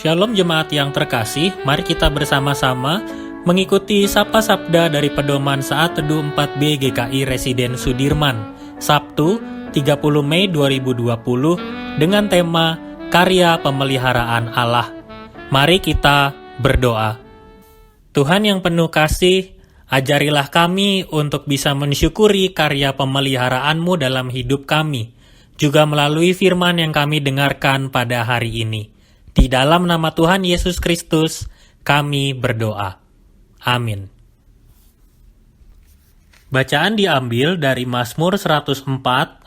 Shalom jemaat yang terkasih, mari kita bersama-sama mengikuti Sapa Sabda dari Pedoman Saat Teduh 4B GKI Residen Sudirman, Sabtu 30 Mei 2020 dengan tema Karya Pemeliharaan Allah. Mari kita berdoa. Tuhan yang penuh kasih, ajarilah kami untuk bisa mensyukuri karya pemeliharaanmu dalam hidup kami, juga melalui firman yang kami dengarkan pada hari ini. Di dalam nama Tuhan Yesus Kristus, kami berdoa. Amin. Bacaan diambil dari Mazmur 104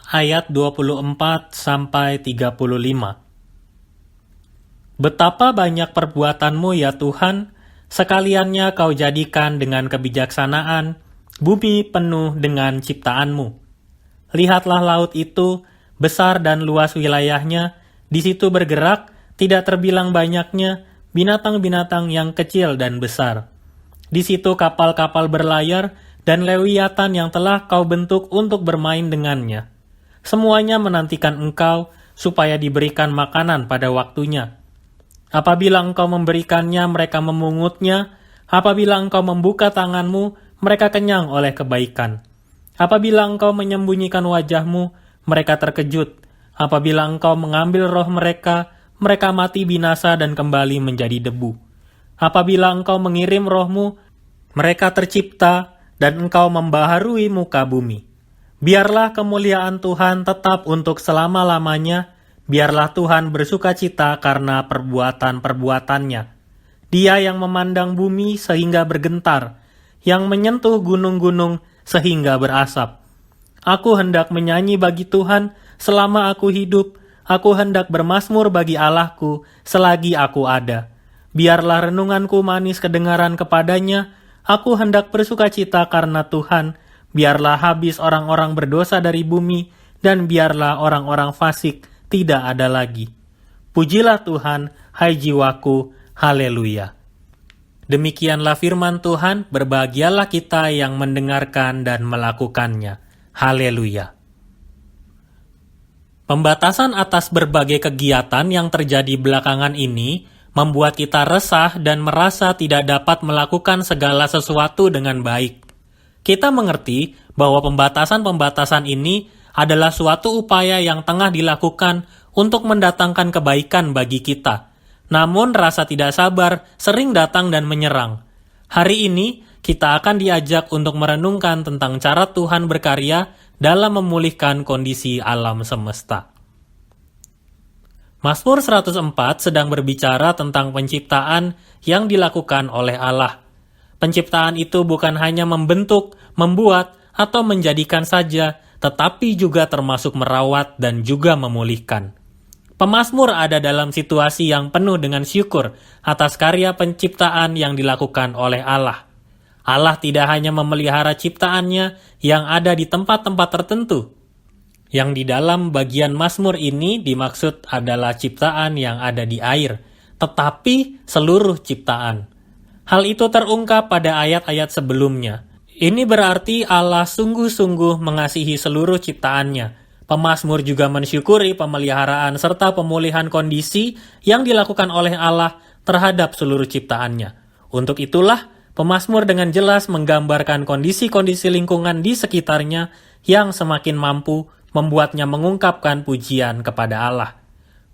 ayat 24 sampai 35. Betapa banyak perbuatanmu ya Tuhan, sekaliannya kau jadikan dengan kebijaksanaan, bumi penuh dengan ciptaanmu. Lihatlah laut itu, besar dan luas wilayahnya, di situ bergerak, tidak terbilang banyaknya binatang-binatang yang kecil dan besar. Di situ kapal-kapal berlayar dan lewiatan yang telah kau bentuk untuk bermain dengannya. Semuanya menantikan engkau supaya diberikan makanan pada waktunya. Apabila engkau memberikannya, mereka memungutnya. Apabila engkau membuka tanganmu, mereka kenyang oleh kebaikan. Apabila engkau menyembunyikan wajahmu, mereka terkejut. Apabila engkau mengambil roh mereka mati binasa dan kembali menjadi debu. Apabila engkau mengirim rohmu, mereka tercipta dan engkau membaharui muka bumi. Biarlah kemuliaan Tuhan tetap untuk selama-lamanya, biarlah Tuhan bersukacita karena perbuatan-perbuatannya. Dia yang memandang bumi sehingga bergentar, yang menyentuh gunung-gunung sehingga berasap. Aku hendak menyanyi bagi Tuhan selama aku hidup. Aku hendak bermazmur bagi Allahku selagi aku ada. Biarlah renunganku manis kedengaran kepadanya. Aku hendak bersukacita karena Tuhan. Biarlah habis orang-orang berdosa dari bumi, dan biarlah orang-orang fasik tidak ada lagi. Pujilah Tuhan, hai jiwaku, haleluya. Demikianlah firman Tuhan, berbahagialah kita yang mendengarkan dan melakukannya. Haleluya. Pembatasan atas berbagai kegiatan yang terjadi belakangan ini membuat kita resah dan merasa tidak dapat melakukan segala sesuatu dengan baik. Kita mengerti bahwa pembatasan-pembatasan ini adalah suatu upaya yang tengah dilakukan untuk mendatangkan kebaikan bagi kita. Namun rasa tidak sabar sering datang dan menyerang. Hari ini kita akan diajak untuk merenungkan tentang cara Tuhan berkarya dalam memulihkan kondisi alam semesta. Mazmur 104 sedang berbicara tentang penciptaan yang dilakukan oleh Allah. Penciptaan itu bukan hanya membentuk, membuat, atau menjadikan saja, tetapi juga termasuk merawat dan juga memulihkan. Pemazmur ada dalam situasi yang penuh dengan syukur atas karya penciptaan yang dilakukan oleh Allah. Allah tidak hanya memelihara ciptaannya yang ada di tempat-tempat tertentu. Yang di dalam bagian Mazmur ini dimaksud adalah ciptaan yang ada di air, tetapi seluruh ciptaan. Hal itu terungkap pada ayat-ayat sebelumnya. Ini berarti Allah sungguh-sungguh mengasihi seluruh ciptaannya. Pemazmur juga mensyukuri pemeliharaan serta pemulihan kondisi yang dilakukan oleh Allah terhadap seluruh ciptaannya. Untuk itulah, Pemazmur dengan jelas menggambarkan kondisi-kondisi lingkungan di sekitarnya yang semakin mampu membuatnya mengungkapkan pujian kepada Allah.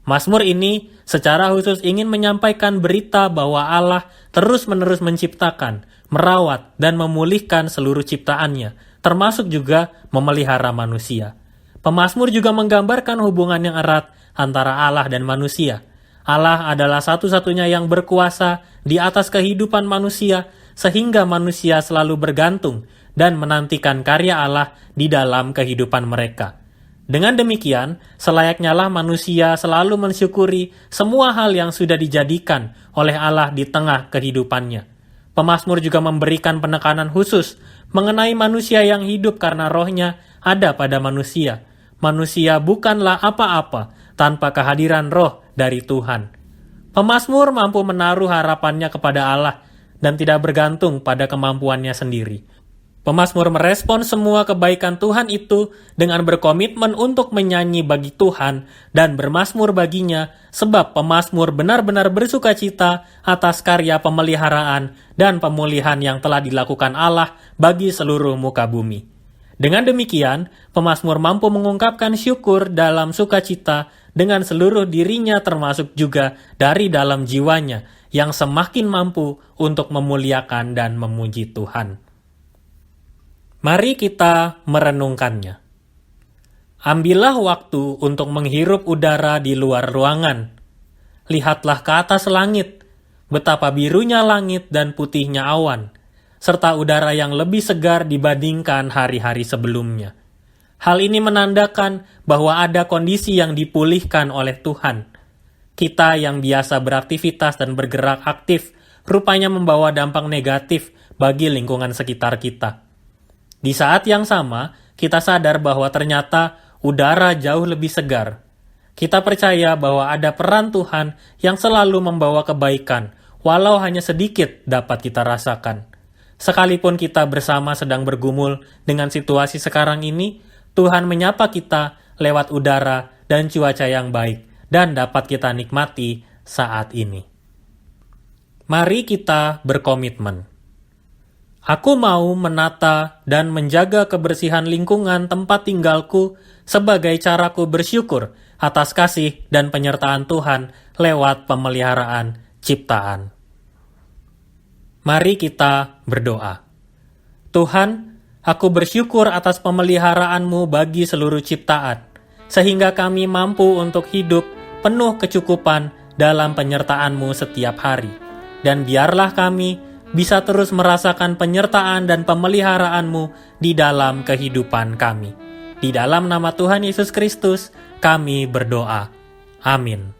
Mazmur ini secara khusus ingin menyampaikan berita bahwa Allah terus-menerus menciptakan, merawat, dan memulihkan seluruh ciptaannya, termasuk juga memelihara manusia. Pemazmur juga menggambarkan hubungan yang erat antara Allah dan manusia. Allah adalah satu-satunya yang berkuasa di atas kehidupan manusia, sehingga manusia selalu bergantung dan menantikan karya Allah di dalam kehidupan mereka. Dengan demikian, selayaknya lah manusia selalu mensyukuri semua hal yang sudah dijadikan oleh Allah di tengah kehidupannya. Pemazmur juga memberikan penekanan khusus mengenai manusia yang hidup karena rohnya ada pada manusia. Manusia bukanlah apa-apa tanpa kehadiran roh dari Tuhan. Pemazmur mampu menaruh harapannya kepada Allah dan tidak bergantung pada kemampuannya sendiri. Pemazmur merespon semua kebaikan Tuhan itu dengan berkomitmen untuk menyanyi bagi Tuhan dan bermazmur baginya, sebab pemazmur benar-benar bersukacita atas karya pemeliharaan dan pemulihan yang telah dilakukan Allah bagi seluruh muka bumi. Dengan demikian, pemazmur mampu mengungkapkan syukur dalam sukacita dengan seluruh dirinya, termasuk juga dari dalam jiwanya, yang semakin mampu untuk memuliakan dan memuji Tuhan. Mari kita merenungkannya. Ambillah waktu untuk menghirup udara di luar ruangan. Lihatlah ke atas langit, betapa birunya langit dan putihnya awan, serta udara yang lebih segar dibandingkan hari-hari sebelumnya. Hal ini menandakan bahwa ada kondisi yang dipulihkan oleh Tuhan. Kita yang biasa beraktivitas dan bergerak aktif, rupanya membawa dampak negatif bagi lingkungan sekitar kita. Di saat yang sama, kita sadar bahwa ternyata udara jauh lebih segar. Kita percaya bahwa ada peran Tuhan yang selalu membawa kebaikan, walau hanya sedikit dapat kita rasakan. Sekalipun kita bersama sedang bergumul dengan situasi sekarang ini, Tuhan menyapa kita lewat udara dan cuaca yang baik, dan dapat kita nikmati saat ini. Mari kita berkomitmen. Aku mau menata dan menjaga kebersihan lingkungan tempat tinggalku sebagai caraku bersyukur atas kasih dan penyertaan Tuhan lewat pemeliharaan ciptaan. Mari kita berdoa. Tuhan, aku bersyukur atas pemeliharaanmu bagi seluruh ciptaan, sehingga kami mampu untuk hidup penuh kecukupan dalam penyertaanmu setiap hari. Dan biarlah kami bisa terus merasakan penyertaan dan pemeliharaanmu di dalam kehidupan kami. Di dalam nama Tuhan Yesus Kristus, kami berdoa. Amin.